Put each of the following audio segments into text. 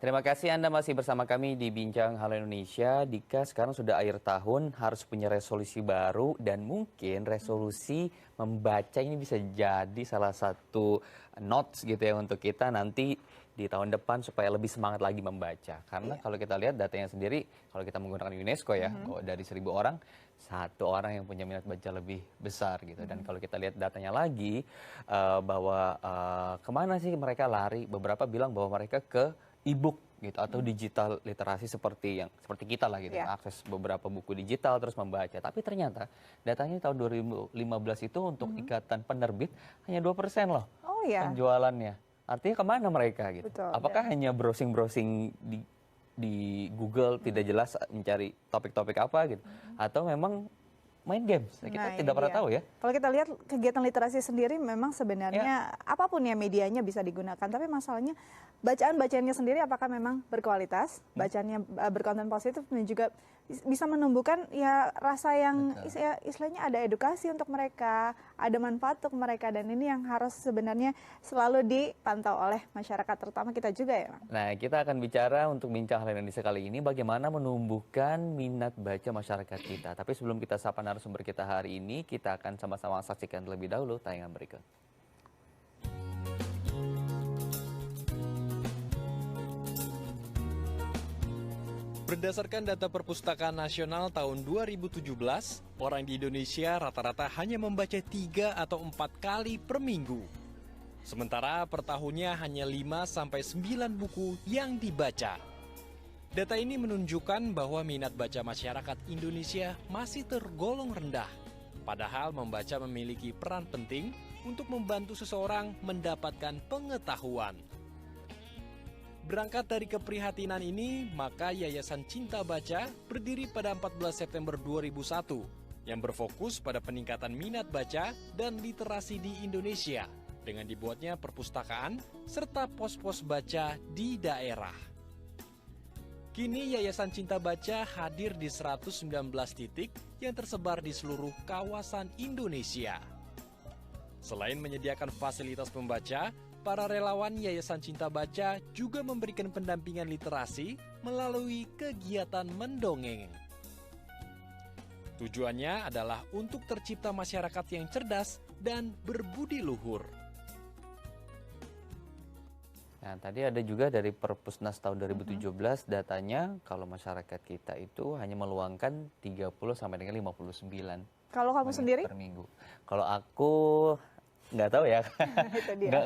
Terima kasih Anda masih bersama kami di Bincang Halo Indonesia. Dika, sekarang sudah akhir tahun, harus punya resolusi baru dan mungkin resolusi membaca ini bisa jadi salah satu notes gitu ya untuk kita nanti di tahun depan supaya lebih semangat lagi membaca. Karena kalau kita lihat datanya sendiri, kalau kita menggunakan UNESCO ya, dari 1.000 orang, satu orang yang punya minat baca lebih besar gitu. Dan kalau kita lihat datanya lagi, bahwa kemana sih mereka lari, beberapa bilang bahwa mereka ke e-book gitu atau digital literasi seperti kita lah gitu, akses beberapa buku digital terus membaca. Tapi ternyata datanya tahun 2015 itu untuk ikatan penerbit hanya 2% loh penjualannya. Artinya kemana mereka gitu? Betul, Apakah hanya browsing-browsing di Google tidak jelas mencari topik-topik apa gitu? Atau memang main games? Kita tidak pernah tahu ya. Kalau kita lihat kegiatan literasi sendiri memang sebenarnya apapun ya medianya bisa digunakan. Tapi masalahnya bacaan-bacaannya sendiri apakah memang berkualitas, bacaannya berkonten positif dan juga bisa menumbuhkan ya rasa yang istilahnya ada edukasi untuk mereka, ada manfaat untuk mereka, dan ini yang harus sebenarnya selalu dipantau oleh masyarakat terutama kita juga ya. Nah, kita akan bicara untuk Bincang Halo Indonesia kali ini bagaimana menumbuhkan minat baca masyarakat kita. Tapi sebelum kita sapa narasumber kita hari ini, kita akan sama-sama saksikan terlebih dahulu tayangan berikut. Berdasarkan data Perpustakaan Nasional tahun 2017, orang di Indonesia rata-rata hanya membaca 3 atau 4 kali per minggu. Sementara per tahunnya hanya 5-9 buku yang dibaca. Data ini menunjukkan bahwa minat baca masyarakat Indonesia masih tergolong rendah. Padahal membaca memiliki peran penting untuk membantu seseorang mendapatkan pengetahuan. Berangkat dari keprihatinan ini, maka Yayasan Cinta Baca berdiri pada 14 September 2001 yang berfokus pada peningkatan minat baca dan literasi di Indonesia dengan dibuatnya perpustakaan serta pos-pos baca di daerah. Kini Yayasan Cinta Baca hadir di 119 titik yang tersebar di seluruh kawasan Indonesia. Selain menyediakan fasilitas pembaca, para relawan Yayasan Cinta Baca juga memberikan pendampingan literasi melalui kegiatan mendongeng. Tujuannya adalah untuk tercipta masyarakat yang cerdas dan berbudi luhur. Nah, tadi ada juga dari Perpusnas tahun 2017 datanya kalau masyarakat kita itu hanya meluangkan 30 sampai dengan 59 Kalau kamu sendiri? per minggu. Kalau aku nggak tahu ya,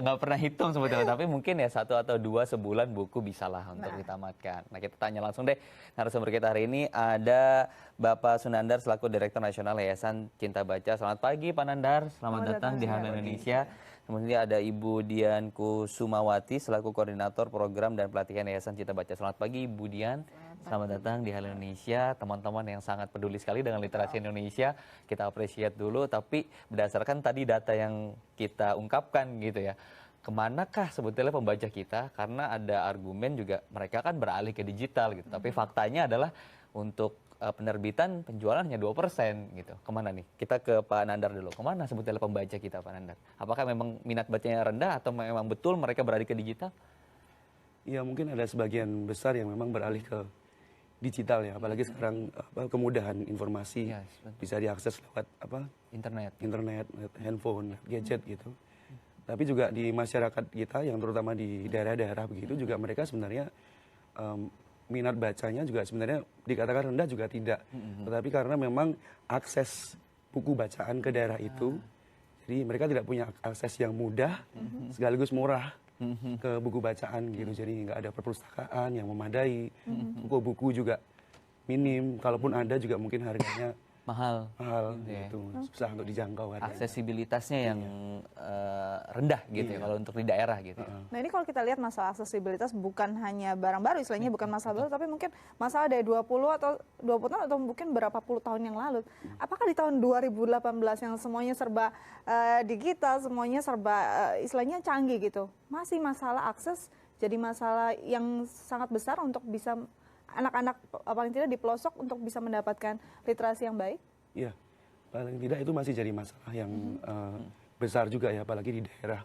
nggak pernah hitung sebetulnya, tapi mungkin ya 1 atau 2 sebulan buku bisalah untuk ditamatkan. Nah, kita tanya langsung deh narasumber kita hari ini, ada Bapak Sunandar selaku Direktur Nasional Yayasan Cinta Baca. Selamat pagi Pak Nandar, selamat datang di Halo Indonesia. Kemudian ada Ibu Dian Kusumawati selaku Koordinator Program dan Pelatihan Yayasan Cinta Baca. Selamat pagi Ibu Dian. Selamat datang di Halo Indonesia, teman-teman yang sangat peduli sekali dengan literasi Indonesia. Kita appreciate dulu, tapi berdasarkan tadi data yang kita ungkapkan gitu ya, kemanakah sebetulnya pembaca kita? Karena ada argumen juga mereka kan beralih ke digital gitu, tapi faktanya adalah untuk penerbitan penjualan hanya 2% gitu. Kemana nih? Kita ke Pak Nandar dulu. Kemana sebetulnya pembaca kita Pak Nandar? Apakah memang minat bacanya rendah atau memang betul mereka beralih ke digital? Ya mungkin ada sebagian besar yang memang beralih ke digital ya, apalagi sekarang kemudahan informasi bisa diakses lewat internet, handphone, gadget gitu. Tapi juga di masyarakat kita yang terutama di daerah-daerah begitu juga mereka sebenarnya minat bacanya juga sebenarnya dikatakan rendah juga tidak. Tetapi karena memang akses buku bacaan ke daerah itu, jadi mereka tidak punya akses yang mudah sekaligus murah ke buku bacaan gitu, jadi nggak ada perpustakaan yang memadai, buku-buku juga minim, kalaupun ada juga mungkin harganya mahal gitu, susah untuk dijangkau. Aksesibilitasnya yang rendah gitu ya kalau untuk di daerah gitu. Nah ini kalau kita lihat masalah aksesibilitas bukan hanya barang baru, istilahnya bukan masalah baru, tapi mungkin masalah dari 20 tahun atau mungkin berapa puluh tahun yang lalu. Apakah di tahun 2018 yang semuanya serba digital, semuanya serba istilahnya canggih gitu, masih masalah akses jadi masalah yang sangat besar untuk bisa anak-anak paling tidak di pelosok untuk bisa mendapatkan literasi yang baik? Iya, paling tidak itu masih jadi masalah yang besar juga ya, apalagi di daerah.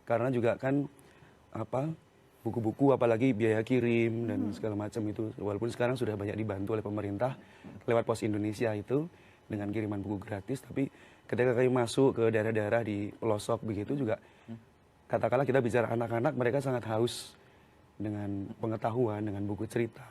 Karena juga kan buku-buku, apalagi biaya kirim dan segala macam itu. Walaupun sekarang sudah banyak dibantu oleh pemerintah lewat Pos Indonesia itu dengan kiriman buku gratis, tapi ketika kami masuk ke daerah-daerah di pelosok begitu juga, katakanlah kita bicara anak-anak, mereka sangat haus dengan pengetahuan, dengan buku cerita.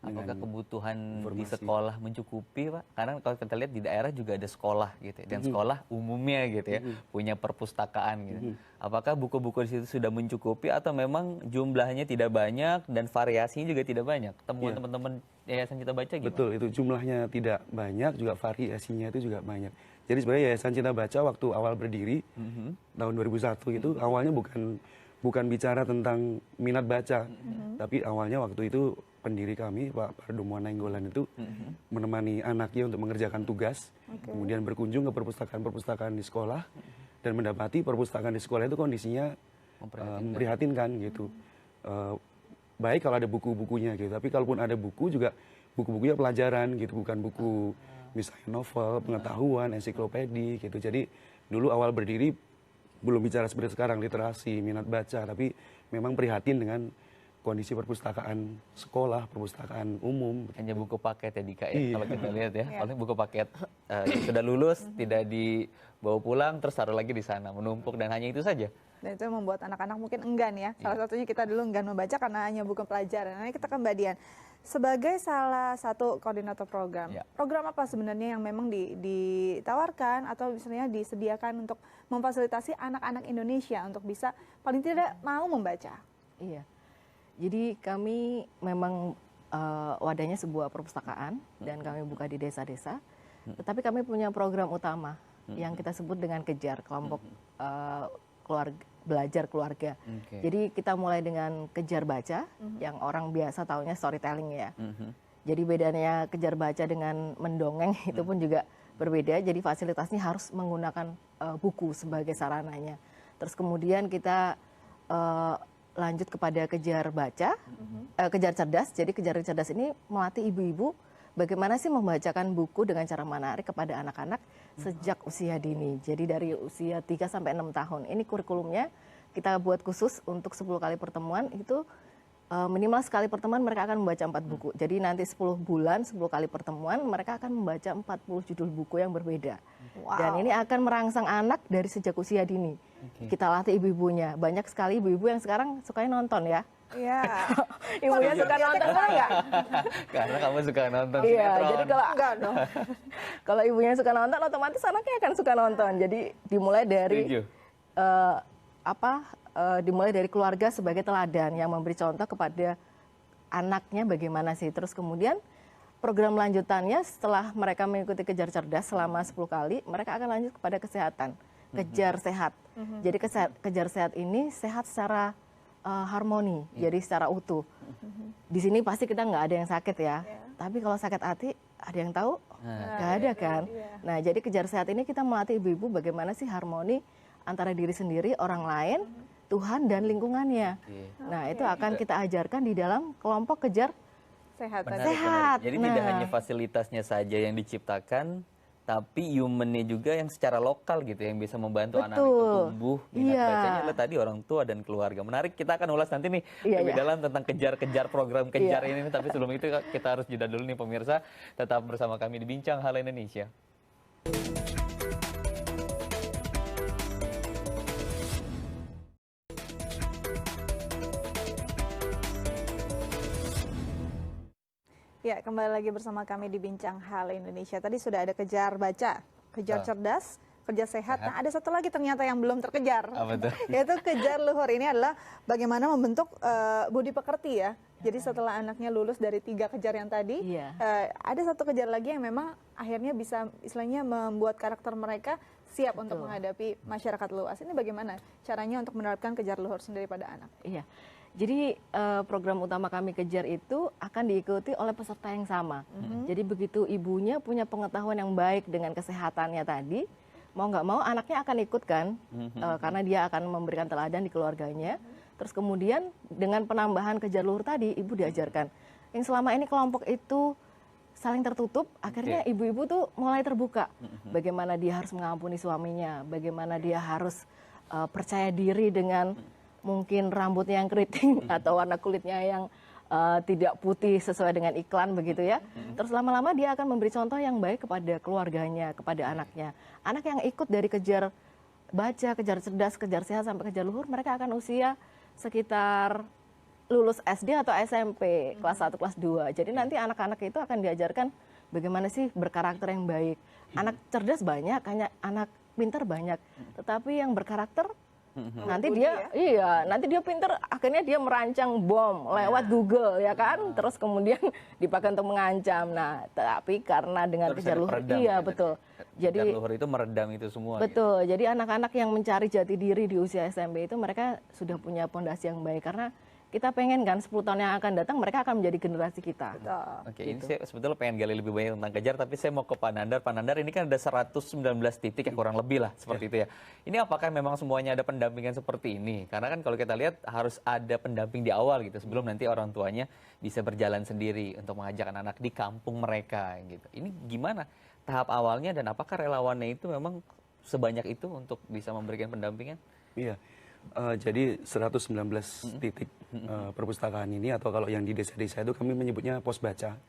Apakah kebutuhan di informasi. sekolah mencukupi, Pak? Karena kalau kita lihat di daerah juga ada sekolah gitu ya, dan sekolah umumnya gitu ya, punya perpustakaan gitu. Apakah buku-buku di situ sudah mencukupi atau memang jumlahnya tidak banyak dan variasinya juga tidak banyak? Temuan teman-teman Yayasan Cinta Baca gimana? Betul, itu jumlahnya tidak banyak, juga variasinya itu juga banyak. Jadi sebenarnya Yayasan Cinta Baca waktu awal berdiri, tahun 2001 itu awalnya bukan bicara tentang minat baca, tapi awalnya waktu itu pendiri kami, Pak Pardomo Nainggolan itu menemani anaknya untuk mengerjakan tugas, kemudian berkunjung ke perpustakaan-perpustakaan di sekolah, dan mendapati perpustakaan di sekolah itu kondisinya memprihatinkan gitu. Baik kalau ada buku-bukunya gitu, tapi kalaupun ada buku juga buku-bukunya pelajaran gitu, bukan buku misalnya novel, pengetahuan, ensiklopedi gitu. Jadi dulu awal berdiri belum bicara seperti sekarang literasi, minat baca, tapi memang prihatin dengan kondisi perpustakaan sekolah, perpustakaan umum. Hanya buku paket ya Dika ya, kalau kita lihat ya. Paling buku paket sudah lulus, tidak dibawa pulang, terus taruh lagi di sana, menumpuk dan hanya itu saja. Dan itu membuat anak-anak mungkin enggan ya. Salah satunya kita dulu enggan membaca karena hanya buku pelajaran. Nah, kita ke Mbak Dian. Sebagai salah satu koordinator program, program apa sebenarnya yang memang ditawarkan atau misalnya disediakan untuk memfasilitasi anak-anak Indonesia untuk bisa paling tidak mau membaca? Iya. Jadi kami memang wadahnya sebuah perpustakaan dan kami buka di desa-desa. Tetapi kami punya program utama yang kita sebut dengan kejar kelompok belajar keluarga. Jadi kita mulai dengan kejar baca yang orang biasa taunya storytelling ya. Jadi bedanya kejar baca dengan mendongeng itu pun juga berbeda. Jadi fasilitasnya harus menggunakan buku sebagai sarananya. Terus kemudian kita lanjut kepada kejar baca, kejar cerdas. Jadi kejar cerdas ini melatih ibu-ibu bagaimana sih membacakan buku dengan cara menarik kepada anak-anak sejak usia dini. Jadi dari usia 3 sampai 6 tahun. Ini kurikulumnya kita buat khusus untuk 10 kali pertemuan itu minimal sekali pertemuan mereka akan membaca 4 buku. Jadi nanti 10 bulan, 10 kali pertemuan mereka akan membaca 40 judul buku yang berbeda. Wow. Dan ini akan merangsang anak dari sejak usia dini. Kita latih ibu-ibunya. Banyak sekali ibu-ibu yang sekarang sukanya nonton ya. Iya. Ibunya suka nonton enggak? Karena kamu suka nonton Iya, sinetron. jadi kalau Enggak dong. kalau ibunya suka nonton otomatis anaknya akan suka nonton. Jadi dimulai dari dimulai dari keluarga sebagai teladan yang memberi contoh kepada anaknya bagaimana sih. Terus kemudian program lanjutannya setelah mereka mengikuti kejar cerdas selama 10 kali, mereka akan lanjut kepada kesehatan, kejar sehat. Jadi kejar sehat ini sehat secara harmoni, jadi secara utuh. Di sini pasti kita nggak ada yang sakit ya, tapi kalau sakit hati ada yang tahu? Nggak ada kan? Nah, jadi kejar sehat ini kita melatih ibu-ibu bagaimana sih harmoni antara diri sendiri, orang lain, Tuhan dan lingkungannya. Nah, itu akan kita ajarkan di dalam kelompok kejar Sehat. sehat. Jadi tidak hanya fasilitasnya saja yang diciptakan, tapi humannya juga yang secara lokal gitu, yang bisa membantu anak itu tumbuh minat bacanya adalah tadi orang tua dan keluarga. Menarik, kita akan ulas nanti nih lebih dalam tentang kejar-kejar program kejar ini. Tapi sebelum itu kita harus jeda dulu nih pemirsa. Tetap bersama kami di Bincang Hal Indonesia. Ya, kembali lagi bersama kami di Bincang Hal Indonesia. Tadi sudah ada kejar baca, kejar cerdas, kejar sehat. Nah, ada satu lagi ternyata yang belum terkejar. Apa tuh? Yaitu kejar luhur. Ini adalah bagaimana membentuk budi pekerti ya. Jadi setelah anaknya lulus dari 3 kejar yang tadi, ada satu kejar lagi yang memang akhirnya bisa istilahnya membuat karakter mereka siap untuk menghadapi masyarakat luas. Ini bagaimana caranya untuk menerapkan kejar luhur sendiri pada anak? Iya. Jadi program utama kami kejar itu akan diikuti oleh peserta yang sama. Jadi begitu ibunya punya pengetahuan yang baik dengan kesehatannya tadi, mau nggak mau anaknya akan ikut kan, karena dia akan memberikan teladan di keluarganya. Terus kemudian dengan penambahan kejar luhur tadi, ibu diajarkan. Yang selama ini kelompok itu saling tertutup, akhirnya ibu-ibu tuh mulai terbuka. Bagaimana dia harus mengampuni suaminya, bagaimana dia harus percaya diri dengan mungkin rambutnya yang keriting atau warna kulitnya yang tidak putih sesuai dengan iklan begitu ya. Terus lama-lama dia akan memberi contoh yang baik kepada keluarganya, kepada anaknya. Anak yang ikut dari kejar baca, kejar cerdas, kejar sehat sampai kejar luhur, mereka akan usia sekitar lulus SD atau SMP kelas 1, kelas 2. Jadi nanti anak-anak itu akan diajarkan bagaimana sih berkarakter yang baik. Anak cerdas banyak, anak pintar banyak. Tetapi yang berkarakter nanti dia nanti dia pinter, akhirnya dia merancang bom lewat Google ya kan, terus kemudian dipakai untuk mengancam. Nah tapi karena dengan kejar luhur, betul, jadi luhur itu meredam itu semua betul gitu. Jadi anak-anak yang mencari jati diri di usia SMP itu mereka sudah punya pondasi yang baik, karena kita pengen kan 10 tahun yang akan datang mereka akan menjadi generasi kita. Oke, ini saya sebetulnya pengen gali lebih banyak tentang kejar, tapi saya mau ke Pak Nandar. Pak Nandar, ini kan ada 119 titik ya, kurang lebih lah seperti itu ya. Ini apakah memang semuanya ada pendampingan seperti ini? Karena kan kalau kita lihat harus ada pendamping di awal gitu, sebelum nanti orang tuanya bisa berjalan sendiri untuk mengajak anak-anak di kampung mereka gitu. Ini gimana tahap awalnya dan apakah relawannya itu memang sebanyak itu untuk bisa memberikan pendampingan? Iya. Jadi 119 titik perpustakaan ini, atau kalau yang di desa-desa itu kami menyebutnya pos baca.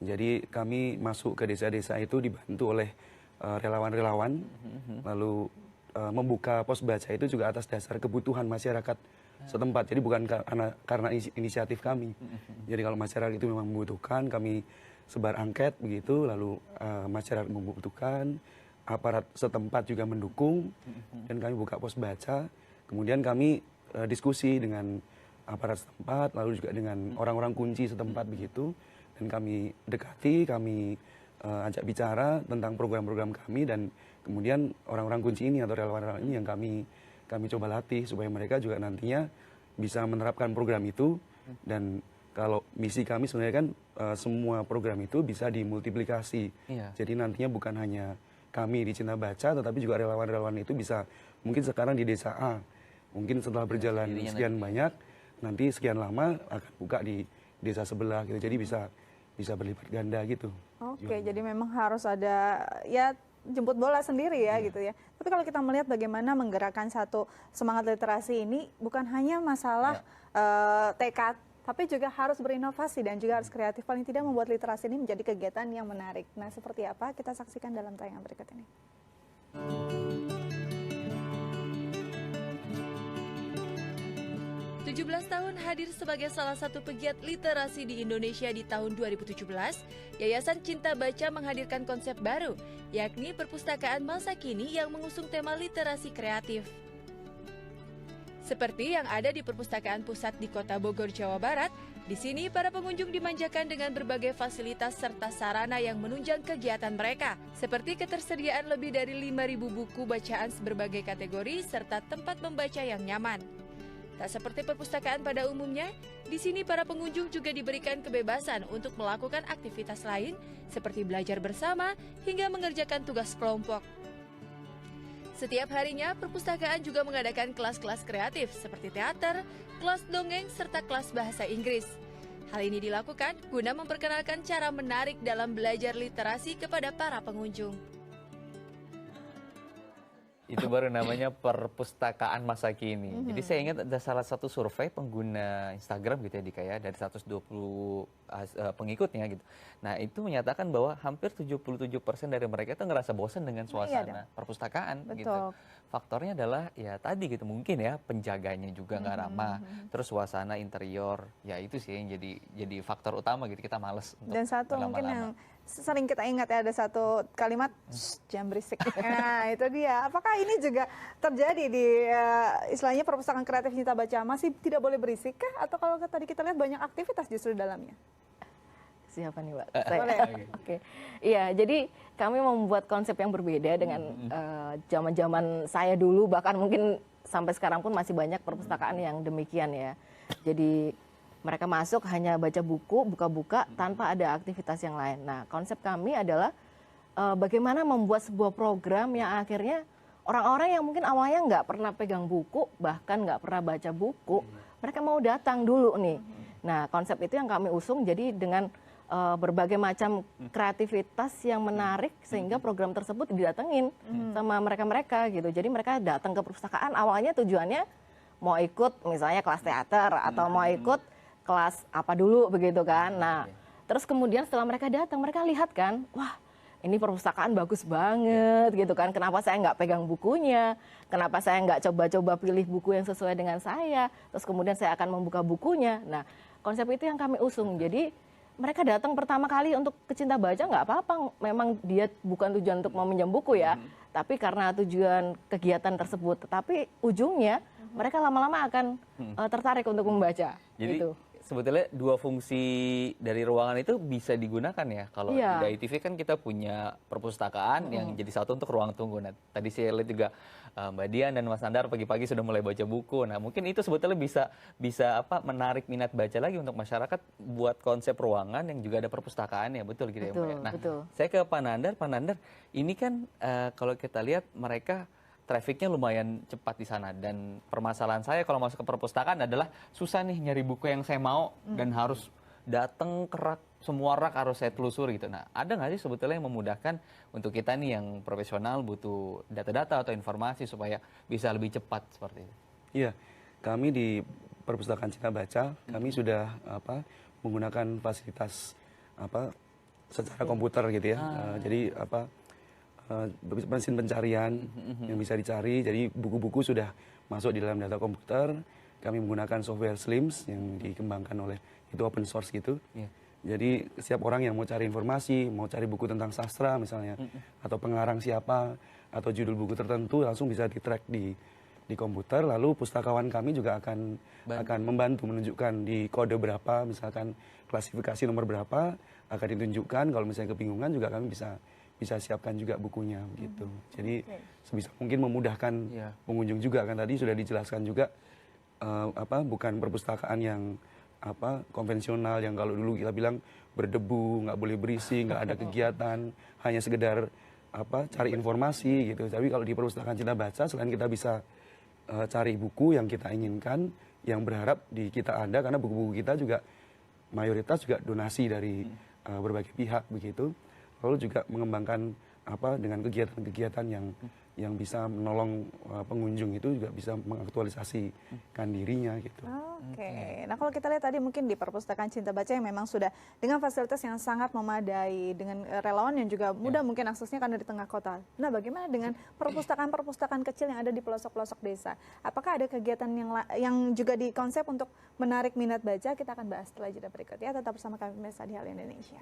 Jadi kami masuk ke desa-desa itu dibantu oleh relawan-relawan, lalu membuka pos baca itu juga atas dasar kebutuhan masyarakat setempat. Jadi bukan karena inisiatif kami. Jadi kalau masyarakat itu memang membutuhkan, kami sebar angket begitu, lalu masyarakat membutuhkan, aparat setempat juga mendukung, dan kami buka pos baca. Kemudian kami diskusi dengan aparat setempat, lalu juga dengan orang-orang kunci setempat begitu, dan kami dekati, kami ajak bicara tentang program-program kami, dan kemudian orang-orang kunci ini atau relawan-relawan ini yang kami coba latih supaya mereka juga nantinya bisa menerapkan program itu. Dan kalau misi kami sebenarnya kan semua program itu bisa dimultiplikasi. Jadi nantinya bukan hanya kami di Cinta Baca, tetapi juga relawan-relawan itu bisa, mungkin sekarang di desa A, mungkin setelah berjalan sekian banyak, nanti sekian lama akan buka di desa sebelah gitu. Jadi bisa berlipat ganda gitu. Oke, jadi memang harus ada ya jemput bola sendiri ya gitu ya. Tapi kalau kita melihat bagaimana menggerakkan satu semangat literasi ini, bukan hanya masalah tekad, tapi juga harus berinovasi dan juga harus kreatif. Paling tidak membuat literasi ini menjadi kegiatan yang menarik. Nah, seperti apa? Kita saksikan dalam tayangan berikut ini. 17 tahun hadir sebagai salah satu pegiat literasi di Indonesia di tahun 2017, Yayasan Cinta Baca menghadirkan konsep baru, yakni perpustakaan masa kini yang mengusung tema literasi kreatif. Seperti yang ada di Perpustakaan Pusat di Kota Bogor, Jawa Barat, di sini para pengunjung dimanjakan dengan berbagai fasilitas serta sarana yang menunjang kegiatan mereka, seperti ketersediaan lebih dari 5.000 buku bacaan berbagai kategori serta tempat membaca yang nyaman. Tak seperti perpustakaan pada umumnya, di sini para pengunjung juga diberikan kebebasan untuk melakukan aktivitas lain seperti belajar bersama hingga mengerjakan tugas kelompok. Setiap harinya, perpustakaan juga mengadakan kelas-kelas kreatif seperti teater, kelas dongeng, serta kelas bahasa Inggris. Hal ini dilakukan guna memperkenalkan cara menarik dalam belajar literasi kepada para pengunjung. Itu baru namanya perpustakaan masa kini. Jadi saya ingat ada salah satu survei pengguna Instagram gitu ya Dika ya, dari 120 pengikutnya gitu. Nah itu menyatakan bahwa hampir 77% dari mereka itu ngerasa bosan dengan suasana perpustakaan. Betul. Gitu. Faktornya adalah ya tadi gitu, mungkin ya penjaganya juga nggak ramah, terus suasana interior, ya itu sih yang jadi faktor utama gitu, kita males untuk dan satu mungkin yang sering kita ingat ya, ada satu kalimat, jangan berisik. Nah itu dia, apakah ini juga terjadi di istilahnya perpustakaan kreatif Cinta Baca, masih tidak boleh berisik kah? Atau kalau tadi kita lihat banyak aktivitas justru di dalamnya? Siapa nih Mbak? Oke. Iya, jadi kami membuat konsep yang berbeda dengan zaman-zaman saya dulu, bahkan mungkin sampai sekarang pun masih banyak perpustakaan yang demikian ya. Jadi mereka masuk hanya baca buku, buka-buka tanpa ada aktivitas yang lain. Nah, konsep kami adalah bagaimana membuat sebuah program yang akhirnya orang-orang yang mungkin awalnya nggak pernah pegang buku, bahkan nggak pernah baca buku, mereka mau datang dulu nih. Nah, konsep itu yang kami usung, jadi dengan berbagai macam kreativitas yang menarik sehingga program tersebut didatengin sama mereka-mereka gitu. Jadi mereka datang ke perpustakaan awalnya tujuannya mau ikut misalnya kelas teater atau mau ikut kelas apa dulu begitu kan. Nah, terus kemudian setelah mereka datang, mereka lihat kan, wah ini perpustakaan bagus banget gitu kan. Kenapa saya nggak pegang bukunya? Kenapa saya nggak coba-coba pilih buku yang sesuai dengan saya? Terus kemudian saya akan membuka bukunya. Nah, konsep itu yang kami usung. Jadi mereka datang pertama kali untuk ke Cinta Baca nggak apa-apa. Memang dia bukan tujuan untuk meminjam buku ya. Tapi karena tujuan kegiatan tersebut. Tapi ujungnya mereka lama-lama akan tertarik untuk membaca. Jadi gitu. sebetulnya dua fungsi dari ruangan itu bisa digunakan ya. Kalau di ITV kan kita punya perpustakaan yang jadi satu untuk ruang tunggu. Nah, tadi saya lihat juga Mbak Dian dan Mas Nandar pagi-pagi sudah mulai baca buku. Nah, mungkin itu sebetulnya bisa menarik minat baca lagi untuk masyarakat buat konsep ruangan yang juga ada perpustakaan ya, betul gitu ya Mbak. Nah, saya ke Pak Nandar, ini kan kalau kita lihat mereka trafficnya lumayan cepat di sana, dan permasalahan saya kalau masuk ke perpustakaan adalah susah nih nyari buku yang saya mau dan harus datang ke rak, semua rak harus saya telusuri gitu. Nah, ada nggak sih sebetulnya yang memudahkan untuk kita nih yang profesional butuh data-data atau informasi supaya bisa lebih cepat seperti itu? Iya, kami di Perpustakaan Cinta Baca kami sudah menggunakan fasilitas secara komputer gitu ya. Jadi mesin pencarian yang bisa dicari. Jadi buku-buku sudah masuk di dalam data komputer. Kami menggunakan software SLIMS yang dikembangkan oleh itu open source gitu. Jadi setiap orang yang mau cari informasi, mau cari buku tentang sastra misalnya, atau pengarang siapa, atau judul buku tertentu langsung bisa di-track di komputer. Lalu pustakawan kami juga akan membantu menunjukkan di kode berapa, misalkan klasifikasi nomor berapa akan ditunjukkan. Kalau misalnya kebingungan juga kami bisa siapkan juga bukunya gitu. Jadi sebisa mungkin memudahkan pengunjung juga, kan tadi sudah dijelaskan juga bukan perpustakaan yang konvensional yang kalau dulu kita bilang berdebu, nggak boleh berisik, nggak ada kegiatan, hanya sekedar cari informasi gitu. Tapi kalau di Perpustakaan Cinta Baca, selain kita bisa cari buku yang kita inginkan, yang berharap di kita ada, karena buku-buku kita juga mayoritas juga donasi dari berbagai pihak begitu. Lalu juga mengembangkan dengan kegiatan-kegiatan yang bisa menolong pengunjung itu juga bisa mengaktualisasikan dirinya gitu. Oke. Nah, kalau kita lihat tadi mungkin di Perpustakaan Cinta Baca yang memang sudah dengan fasilitas yang sangat memadai, dengan relawan yang juga mudah mungkin aksesnya karena di tengah kota. Nah, bagaimana dengan perpustakaan-perpustakaan kecil yang ada di pelosok-pelosok desa? Apakah ada kegiatan yang juga dikonsep untuk menarik minat baca? Kita akan bahas setelah jeda berikut ya. Tetap bersama kami pemirsa di Halo Indonesia.